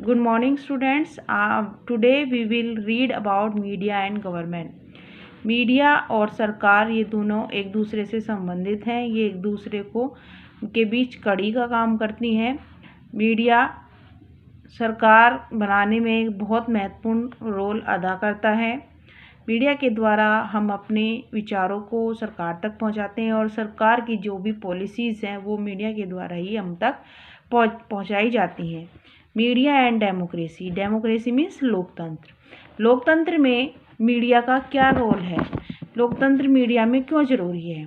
Good morning, students. Today we will read about media and government. Media और सरकार ये दोनों एक दूसरे से संबंधित हैं। ये एक दूसरे को के बीच कड़ी का काम करती हैं। मीडिया सरकार बनाने में एक बहुत महत्वपूर्ण रोल अदा करता है। मीडिया के द्वारा हम अपने विचारों को सरकार तक पहुंचाते हैं और सरकार की जो भी पॉलिसीज़ हैं वो मीडिया के द्वारा ही हम तक पहुंचाई जाती हैं। Media and democracy. Democracy means लोकतंत्र। लोकतंत्र में मीडिया का क्या रोल है? लोकतंत्र मीडिया में क्यों ज़रूरी है?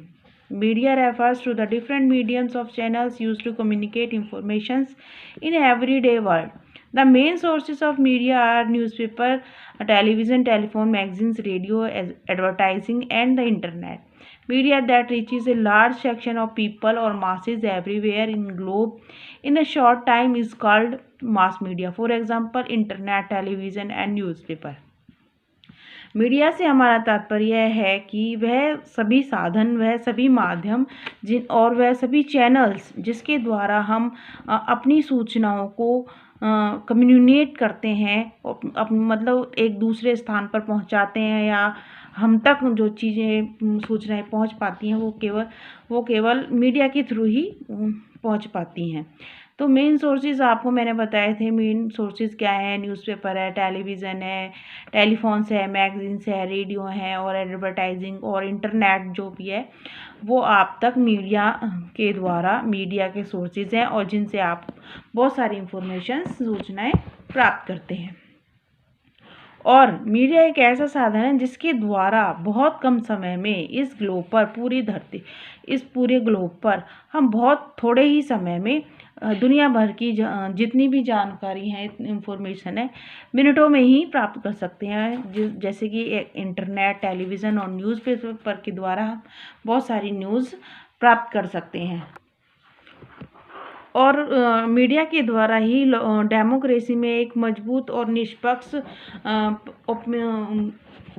Media refers to the different mediums of channels used to communicate informations in everyday world. The main sources of media are newspaper, television, telephone, magazines, radio, advertising, and the internet. Media that reaches a large section of people or masses everywhere in globe in a short time is called mass media. For example, internet, television, and newspaper. Media से हमारा तात्पर्य है कि वह सभी साधन, वह सभी माध्यम और वह सभी चैनल्स जिसके द्वारा हम अपनी सूचनाओं को कम्युनिकेट करते हैं, मतलब एक दूसरे स्थान पर पहुंचाते हैं या हम तक जो चीज़ें सूचनाएं पहुंच पाती हैं वो केवल मीडिया के थ्रू ही पहुंच पाती हैं। तो मेन सोर्सेज आपको मैंने बताए थे। मेन सोर्सेज क्या है? न्यूज़पेपर है, टेलीविज़न है, टेलीफोन्स है, मैगजीन्स है, रेडियो है और एडवर्टाइजिंग और इंटरनेट जो भी है वो आप तक मीडिया के द्वारा, मीडिया के सोर्सेज हैं और जिनसे आप बहुत सारी इंफॉर्मेशन, सूचनाएं प्राप्त करते हैं। और मीडिया एक ऐसा साधन है जिसके द्वारा बहुत कम समय में इस ग्लोब पर, पूरी धरती, इस पूरे ग्लोब पर हम बहुत थोड़े ही समय में दुनिया भर की जितनी भी जानकारी है, इंफॉर्मेशन है, मिनटों में ही प्राप्त कर सकते हैं। जैसे कि इंटरनेट, टेलीविज़न और न्यूज़पेपर के द्वारा हम बहुत सारी न्यूज़ प्राप्त कर सकते हैं। और मीडिया के द्वारा ही डेमोक्रेसी में एक मजबूत और निष्पक्ष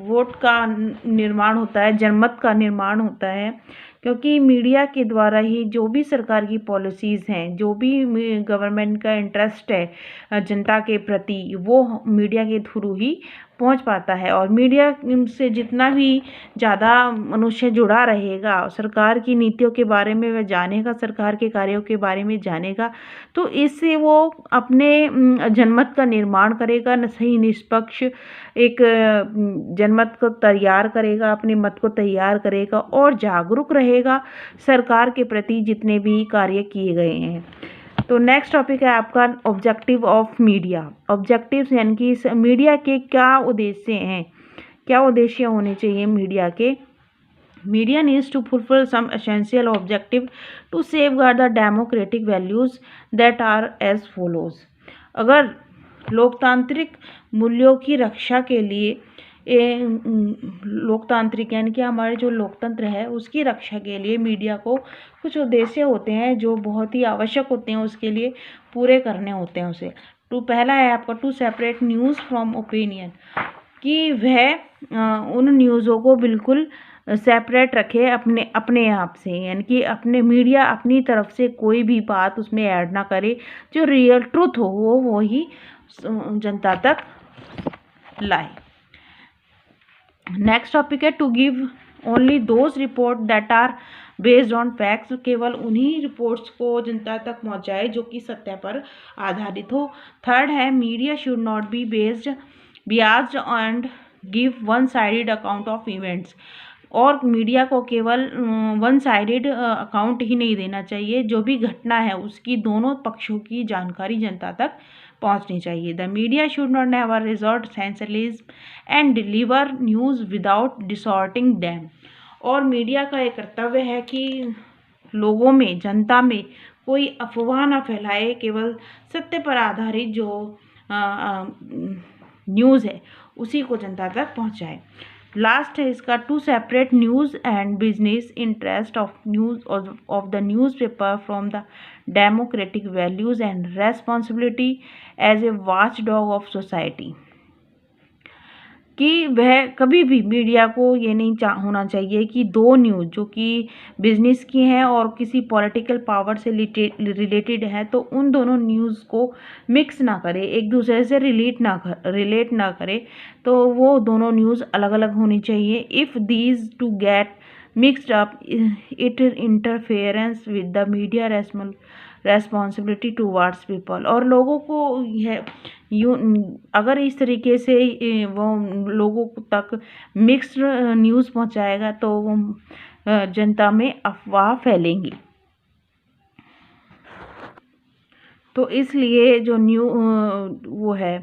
वोट का निर्माण होता है, जनमत का निर्माण होता है, क्योंकि मीडिया के द्वारा ही जो भी सरकार की पॉलिसीज़ हैं, जो भी गवर्नमेंट का इंटरेस्ट है जनता के प्रति, वो मीडिया के थ्रू ही पहुंच पाता है। और मीडिया से जितना भी ज़्यादा मनुष्य जुड़ा रहेगा, सरकार की नीतियों के बारे में वह जानेगा, सरकार के कार्यों के बारे में जानेगा, तो इससे वो अपने जनमत का निर्माण करेगा, सही निष्पक्ष एक जनमत को तैयार करेगा, अपने मत को तैयार करेगा और जागरूक रहेगा सरकार के प्रति जितने भी कार्य किए गए हैं। तो नेक्स्ट टॉपिक है आपका ऑब्जेक्टिव ऑफ मीडिया। ऑब्जेक्टिव्स यानी कि मीडिया के क्या उद्देश्य हैं, क्या उद्देश्य होने चाहिए मीडिया के। Media needs to fulfil some essential objective to safeguard the democratic values that are as follows. अगर लोकतांत्रिक मूल्यों की रक्षा के लिए, लोकतांत्रिक यानी कि हमारे जो लोकतंत्र है उसकी रक्षा के लिए मीडिया को कुछ उद्देश्य होते हैं जो बहुत ही आवश्यक होते हैं, उसके लिए पूरे करने होते हैं उसे। तो पहला है आपका to separate news from opinion, कि वह उन न्यूज़ों को बिल्कुल सेपरेट रखे अपने आप से, यानी कि अपने मीडिया अपनी तरफ से कोई भी बात उसमें ऐड ना करे, जो रियल ट्रूथ हो वो ही जनता तक लाए। नेक्स्ट टॉपिक है to give only those report that are based on facts, केवल उन्हीं रिपोर्ट्स को जनता तक पहुंचाए जो कि सत्य पर आधारित हो। थर्ड है media should not be biased and give one sided account of events, और मीडिया को केवल वन साइडेड अकाउंट ही नहीं देना चाहिए, जो भी घटना है उसकी दोनों पक्षों की जानकारी जनता तक पहुंचनी चाहिए। The media should not never resort sensationalism and deliver news without distorting them, और मीडिया का एक कर्तव्य है कि लोगों में, जनता में कोई अफवाह ना फैलाए, केवल सत्य पर आधारित जो न्यूज़ है उसी को जनता तक पहुंचाए। लास्ट है इसका to separate news and business interest of the newspaper from the democratic values and responsibility as a watchdog of society, कि वह कभी भी मीडिया को ये नहीं होना चाहिए कि दो न्यूज़ जो कि बिजनेस की हैं और किसी पॉलिटिकल पावर से रिलेटेड है तो उन दोनों न्यूज़ को मिक्स ना करे, एक दूसरे से रिलेट ना करे, तो वो दोनों न्यूज़ अलग अलग होनी चाहिए। If these to get mixed up it interference with the media responsibility towards people. और लोगों को यह अगर इस तरीके से वो लोगों तक मिक्स्ड न्यूज़ पहुंचाएगा तो वो जनता में अफवाह फैलेंगी। तो इसलिए जो वो है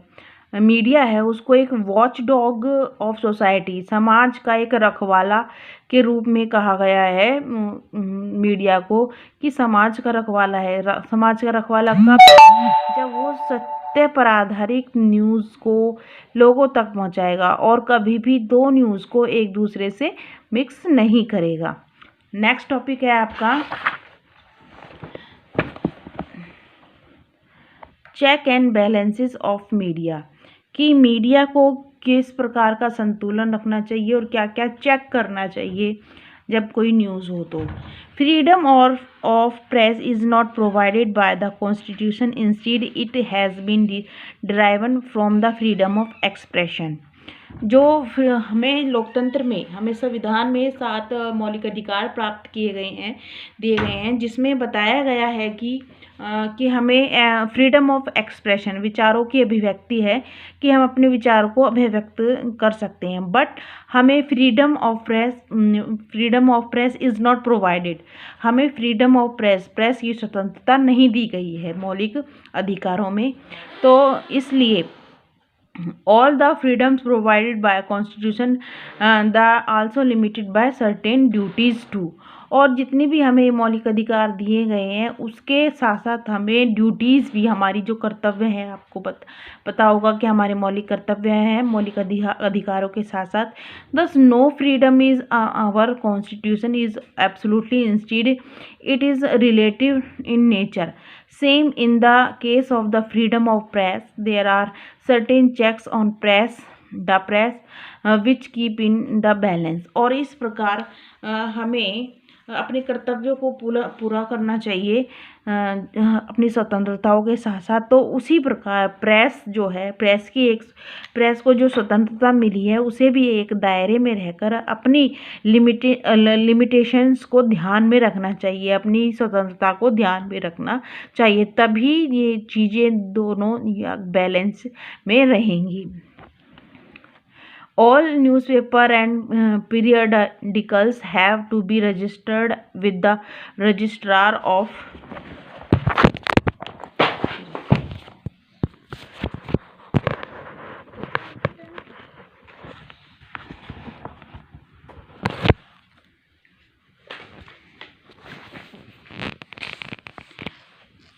मीडिया है उसको एक वॉच डॉग ऑफ सोसाइटी, समाज का एक रखवाला के रूप में कहा गया है मीडिया को, कि समाज का रखवाला है। समाज का रखवाला कब? जब वो सत्य पर आधारित न्यूज़ को लोगों तक पहुंचाएगा और कभी भी दो न्यूज़ को एक दूसरे से मिक्स नहीं करेगा। नेक्स्ट टॉपिक है आपका check and balances of media, कि मीडिया को किस प्रकार का संतुलन रखना चाहिए और क्या क्या चेक करना चाहिए जब कोई न्यूज़ हो। तो freedom of press is not provided by the constitution, instead it has been derived from the freedom of expression. जो हमें लोकतंत्र में, हमें संविधान में 7 मौलिक अधिकार प्राप्त दिए गए हैं, जिसमें बताया गया है कि हमें फ्रीडम ऑफ एक्सप्रेशन, विचारों की अभिव्यक्ति है, कि हम अपने विचार को अभिव्यक्त कर सकते हैं, बट हमें freedom of press is not provided. हमें फ्रीडम ऑफ प्रेस की स्वतंत्रता नहीं दी गई है मौलिक अधिकारों में। तो इसलिए all the freedoms provided by constitution the also limited by certain duties too। और जितने भी हमें मौलिक अधिकार दिए गए हैं उसके साथ साथ हमें ड्यूटीज़ भी, हमारी जो कर्तव्य हैं, आपको पता होगा कि हमारे मौलिक कर्तव्य हैं मौलिक अधिकारों के साथ साथ। Thus no freedom is our constitution is absolutely, instead it is relative in nature. Same in the case of the freedom of press, there are certain checks on the press which keep in the balance। और इस प्रकार हमें अपने कर्तव्यों को पूरा करना चाहिए अपनी स्वतंत्रताओं के साथ साथ। तो उसी प्रकार प्रेस जो है, प्रेस को जो स्वतंत्रता मिली है उसे भी एक दायरे में रहकर अपनी लिमिटेशंस को ध्यान में रखना चाहिए, अपनी स्वतंत्रता को ध्यान में रखना चाहिए, तभी ये चीज़ें दोनों बैलेंस में रहेंगी। All newspaper and periodicals have to be registered with the registrar of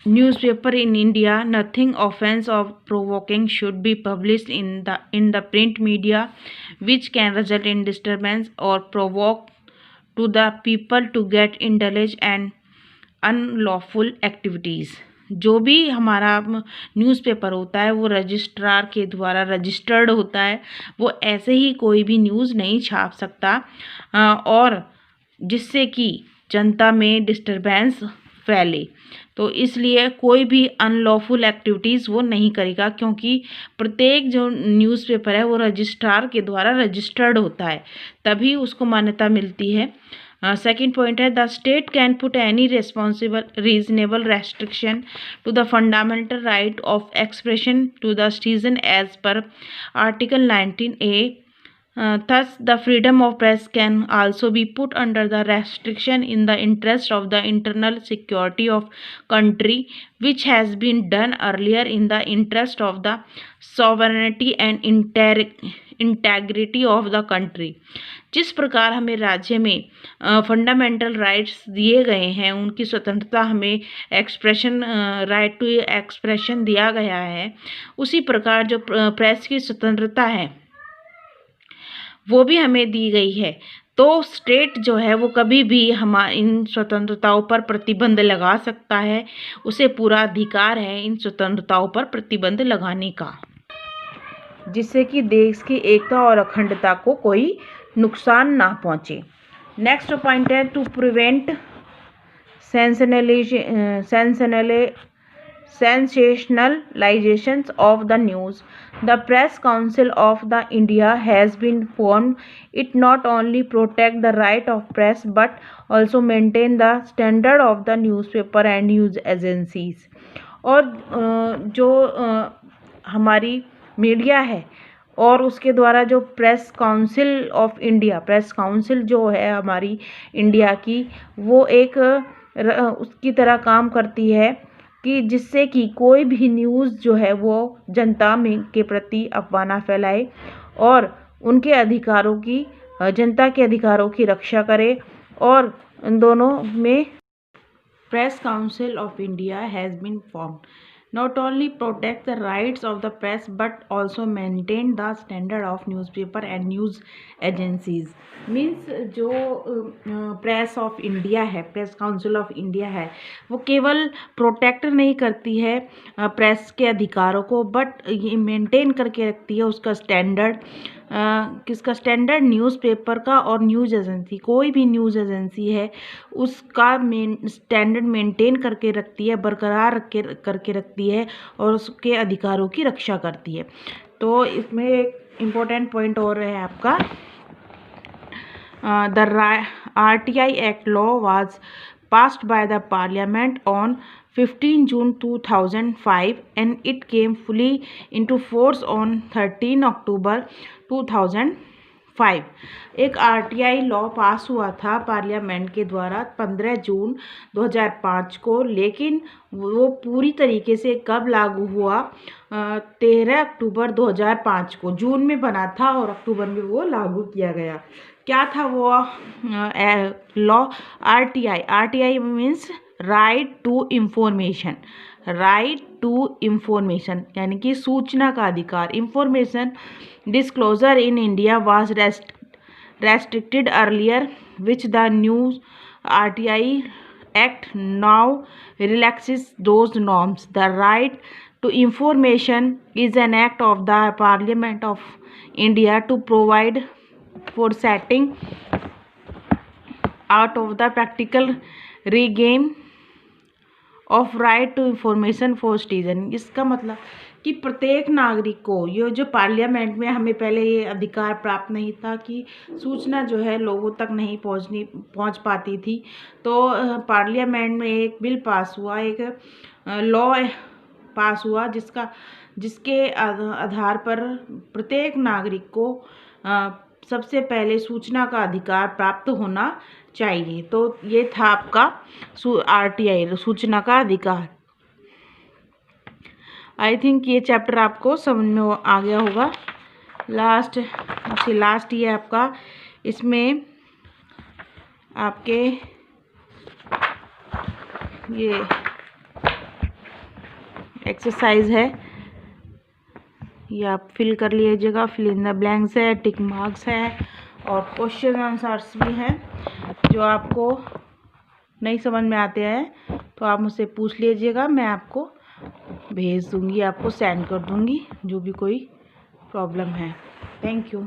newspaper in India. Nothing offense or provoking should be published in the print media which can result in disturbance or provoke to the people to get indulge and unlawful activities। जो भी हमारा newspaper होता है वो registrar के द्वारा registered होता है, वो ऐसे ही कोई भी न्यूज़ नहीं छाप सकता और जिससे कि जनता में डिस्टर्बेंस फैले। तो इसलिए कोई भी अनलॉफुल एक्टिविटीज़ वो नहीं करेगा, क्योंकि प्रत्येक जो न्यूज़पेपर है वो रजिस्ट्रार के द्वारा रजिस्टर्ड होता है, तभी उसको मान्यता मिलती है। सेकेंड पॉइंट है the state can put any reasonable restriction to the fundamental right of expression to the citizen as per article 19A। Thus, the freedom of press can also be put under the restriction in the interest of the internal security of country, which has been done earlier in the interest of the sovereignty and integrity of the country। जिस प्रकार हमें राज्य में fundamental rights दिए गए हैं, उनकी स्वतंत्रता हमें राइट टू एक्सप्रेशन दिया गया है, उसी प्रकार जो प्रेस की स्वतंत्रता है वो भी हमें दी गई है। तो स्टेट जो है वो कभी भी इन स्वतंत्रताओं पर प्रतिबंध लगा सकता है, उसे पूरा अधिकार है इन स्वतंत्रताओं पर प्रतिबंध लगाने का। जिससे कि देश की एकता और अखंडता को कोई नुकसान ना पहुंचे। नेक्स्ट पॉइंट है to prevent sensationalizations of the news. The Press Council of the India has been formed. It not only protect the right of press but also maintain the standard of the newspaper and news agencies. और जो हमारी media है और उसके द्वारा जो press council of India, press council जो है हमारी इंडिया की, वो एक उसकी तरह काम करती है कि जिससे कि कोई भी न्यूज़ जो है वो जनता में के प्रति अफवाह ना फैलाए और उनके अधिकारों की, जनता के अधिकारों की रक्षा करे। और इन दोनों में press council of India has been formed not only protect the rights of the press but also maintain the standard of newspaper and news agencies. Means जो प्रेस ऑफ इंडिया है, प्रेस काउंसिल ऑफ इंडिया है, वो केवल protect नहीं करती है press के अधिकारों को, बट ये मेंटेन करके रखती है उसका स्टैंडर्ड, किसका स्टैंडर्ड, न्यूज़पेपर का और न्यूज़ एजेंसी, कोई भी न्यूज़ एजेंसी है उसका स्टैंडर्ड मेंटेन करके रखती है, बरकरार करके रखती है और उसके अधिकारों की रक्षा करती है। तो इसमें एक इम्पोर्टेंट पॉइंट और है आपका, the RTI Act law was passed by the Parliament on 15 June 2005 and it came fully into force on 13 October 2005। एक RTI लॉ पास हुआ था पार्लियामेंट के द्वारा 15 जून 2005 को, लेकिन वो पूरी तरीके से कब लागू हुआ, 13 अक्टूबर 2005 को। जून में बना था और अक्टूबर में वो लागू किया गया। क्या था वो law? RTI means right to information, right to information यानी कि सूचना का अधिकार। Information disclosure in India was restricted earlier, which the new RTI Act now relaxes those norms. The right to information is an act of the Parliament of India to provide for setting out of the practical regain of right to information for citizen. इसका मतलब कि प्रत्येक नागरिक को, ये जो parliament में हमें पहले ये अधिकार प्राप्त नहीं था कि सूचना जो है लोगों तक नहीं पहुंच पाती थी, तो पार्लियामेंट में एक बिल पास हुआ, एक लॉ पास हुआ जिसके आधार पर प्रत्येक नागरिक को सबसे पहले सूचना का अधिकार प्राप्त होना चाहिए। तो ये था आपका RTI, सूचना का अधिकार। आई थिंक ये चैप्टर आपको समझ में आ गया होगा। लास्ट ये आपका, इसमें आपके ये एक्सरसाइज है, ये आप फिल कर लीजिएगा। फिल इन द ब्लैंक्स है, टिक मार्क्स है और क्वेश्चन आंसर्स भी हैं। जो आपको नहीं समझ में आते हैं तो आप मुझसे पूछ लीजिएगा, मैं आपको भेज दूँगी, आपको सेंड कर दूँगी जो भी कोई प्रॉब्लम है। Thank you.